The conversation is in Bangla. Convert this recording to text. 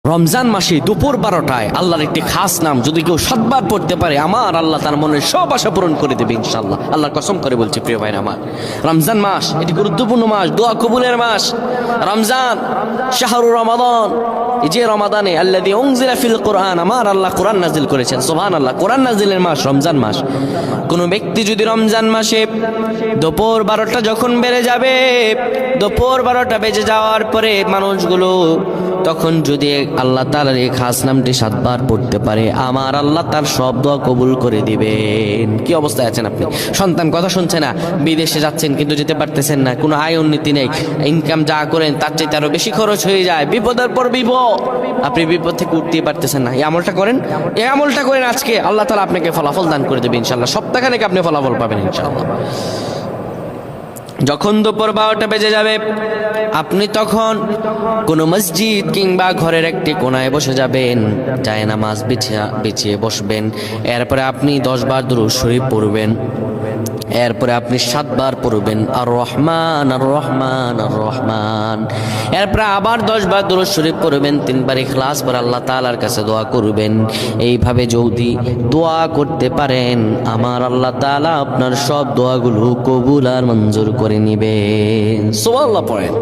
রমজান মাসে দুপুর 12টায় আল্লাহর একটি খাস নাম যদি কেউ 7 বার পড়তে পারে, আমার আল্লাহ তার মনের সব আশা পূরণ করে দেবে ইনশাআল্লাহ। আল্লাহর কসম করে বলছি প্রিয় ভাইরা আমার, রমজান মাস এটি গুরুত্বপূর্ণ মাস, দোয়া কবুলের মাস। রমজান শাহরু রমাদান, এই যে রমাদানে আল্লাযী উনজিলা ফিল কোরআন, আমার আল্লাহ কোরআন নাজিল করেছেন। সুবহানাল্লাহ, কোরআন নাজিলের মাস রমজান মাস। কোন ব্যক্তি যদি রমজান মাসে দুপুর 12টা যখন বেড়ে যাবে, দুপুর 12টা বেজে যাওয়ার পরে মানুষগুলো তখন যদি আল্লাহ তাআলার এই খাস নামটি 7 বার পড়তে পারে, আমার আল্লাহ তার সব দোয়া কবুল করে দিবেন। কি অবস্থায় আছেন আপনি? সন্তান কথা শুনছে না, বিদেশে যাচ্ছেন কিন্তু যেতে পারতেছেন না, কোনো আয় উন্নতি নেই, ইনকাম যা করেন তার চাইতে আরো বেশি খরচ হয়ে যায়, বিপদের পর বিপদ, আপনি বিপদ থেকে উঠতেই পারতেছেন না। এই আমলটা করেন, এই আমলটা করেন, আজকে আল্লাহ তাআলা আপনাকে ফলাফল দান করে দেবে ইনশাআল্লাহ। সপ্তাহখানেক আপনি ফলাফল পাবেন ইনশাআল্লাহ। যখন দুপুর 12টা বেজে যাবে, আপনি তখন কোনো মসজিদ কিংবা ঘরের একটি কোনায় বসে যাবেন, যায় নামাজ বিছিয়ে বসবেন। এরপরে আপনি 10 বার দুরূদ শরীফ পড়বেন। এরপরে আপনি 7 বার পড়বেন আর রহমান আর রহমান আর রহমান। এরপরে আবার 10 বার দুরূদ শরীফ পড়বেন, 3 বার ইখলাস পড়ে আল্লাহ তাআলার কাছে দোয়া করবেন। এইভাবে যদি দোয়া করতে পারেন, আমার আল্লাহ তাআলা আপনার সব দোয়াগুলো কবুল আর মঞ্জুর করে নেবেন। সুবহানাল্লাহ পড়েন।